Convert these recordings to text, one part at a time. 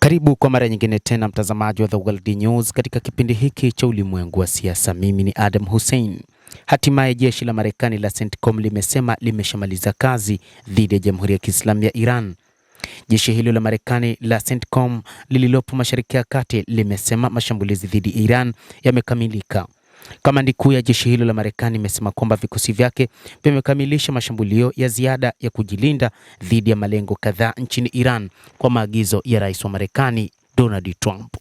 Karibu kwa mara nyingine tena mtazamaji wa The World News katika kipindi hiki cha ulimwengu wa siasa. Mimi ni Adam Hussein. Hatimaye jeshi la Marekani la CENTCOM limesema limeshamaliza kazi dhidi ya Jamhuri ya Kiislamu ya Iran. Jeshi hilo la Marekani la CENTCOM lililopo Mashariki ya Kati limesema mashambulizi dhidi ya Iran yamekamilika. Kamandi kuu ya jeshi hilo la Marekani imesema kwamba vikosi vyake vimekamilisha mashambulio ya ziada ya kujilinda dhidi ya malengo kadhaa nchini Iran kwa maagizo ya Rais wa Marekani Donald Trump.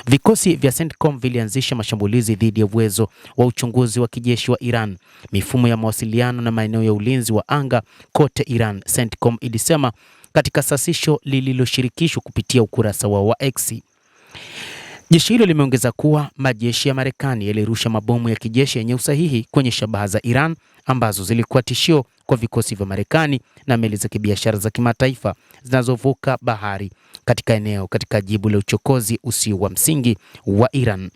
Vikosi vya CENTCOM vilianzisha mashambulizi dhidi ya uwezo wa uchunguzi wa kijeshi wa Iran, mifumo ya mawasiliano na maeneo ya ulinzi wa anga kote Iran, CENTCOM ilisema katika sasisho lililoshirikishwa kupitia ukurasa wa X. Jeshi hilo limeongeza kuwa majeshi ya Marekani yalirusha mabomu ya kijeshi yenye usahihi kwenye shabaha za Iran ambazo zilikuwa tishio kwa vikosi vya Marekani na meli za kibiashara za kimataifa zinazovuka bahari katika jibu la uchokozi usio wa msingi wa Iran.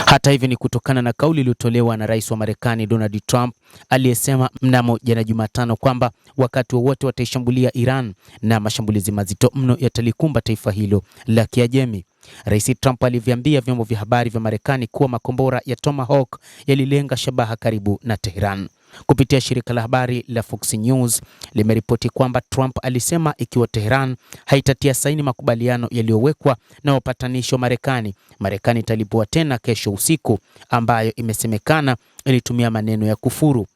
Hata hivyo, ni kutokana na kauli iliyotolewa na Rais wa Marekani Donald Trump aliyesema mnamo jana Jumatano kwamba wakati wowote wataishambulia Iran na mashambulizi mazito mno yatalikumba taifa hilo la Kiajemi. Rais Trump aliviambia vyombo vya habari vya Marekani kuwa makombora ya Tomahawk yalilenga shabaha karibu na Tehran. Kupitia shirika la habari la Fox News limeripoti kwamba Trump alisema ikiwa Tehran haitatia saini makubaliano yaliyowekwa na wapatanishi wa Marekani, Marekani italipua tena kesho usiku, ambayo imesemekana ilitumia maneno ya kufuru.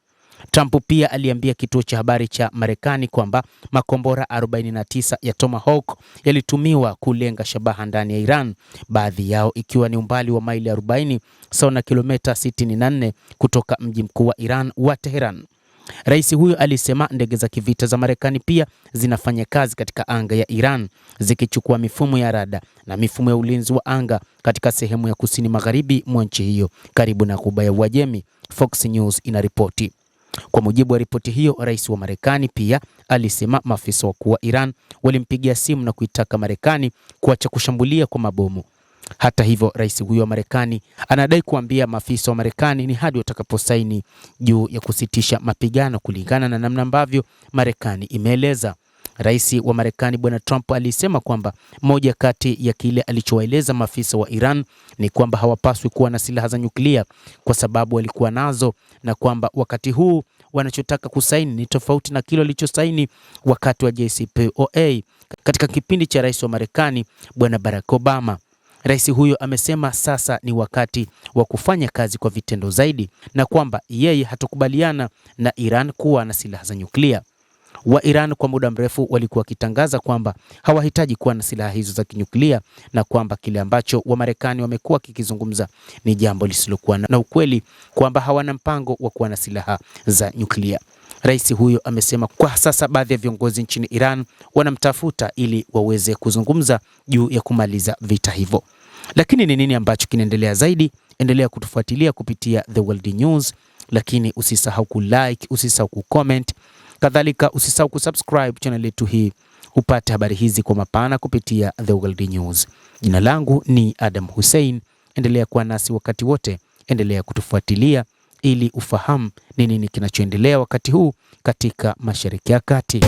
Trump pia aliambia kituo cha habari cha Marekani kwamba makombora 49 ya Tomahawk yalitumiwa kulenga shabaha ndani ya Iran, baadhi yao ikiwa ni umbali wa maili 40 sawa na kilomita 64 kutoka mji mkuu wa Iran wa Tehran. Rais huyo alisema ndege za kivita za Marekani pia zinafanya kazi katika anga ya Iran, zikichukua mifumo ya rada na mifumo ya ulinzi wa anga katika sehemu ya kusini magharibi mwa nchi hiyo karibu na Ghuba ya Uajemi, Fox News inaripoti. Kwa mujibu wa ripoti hiyo, rais wa Marekani pia alisema maafisa wakuu wa Iran walimpigia simu na kuitaka Marekani kuacha kushambulia kwa mabomu. Hata hivyo, rais huyo wa Marekani anadai kuambia maafisa wa Marekani ni hadi watakaposaini juu ya kusitisha mapigano kulingana na namna ambavyo Marekani imeeleza. Rais wa Marekani Bwana Trump alisema kwamba moja kati ya kile alichowaeleza maafisa wa Iran ni kwamba hawapaswi kuwa na silaha za nyuklia kwa sababu walikuwa nazo, na kwamba wakati huu wanachotaka kusaini ni tofauti na kile walichosaini wakati wa JCPOA katika kipindi cha rais wa Marekani Bwana Barack Obama. Rais huyo amesema sasa ni wakati wa kufanya kazi kwa vitendo zaidi na kwamba yeye hatakubaliana na Iran kuwa na silaha za nyuklia. Wa Iran kwa muda mrefu walikuwa wakitangaza kwamba hawahitaji kuwa na silaha hizo za kinyuklia na kwamba kile ambacho wa Marekani wamekuwa kikizungumza ni jambo lisilokuwa na ukweli, kwamba hawana mpango wa kuwa na silaha za nyuklia. Rais huyo amesema kwa sasa baadhi ya viongozi nchini Iran wanamtafuta ili waweze kuzungumza juu ya kumaliza vita hivyo. Lakini ni nini ambacho kinaendelea zaidi? Endelea kutufuatilia kupitia The World News, lakini usisahau kulike, usisahau kucomment. Kadhalika usisahau kusubscribe channel yetu hii upate habari hizi kwa mapana kupitia The World News. Jina langu ni Adam Hussein. Endelea kuwa nasi wakati wote, endelea kutufuatilia ili ufahamu ni nini kinachoendelea wakati huu katika Mashariki ya Kati.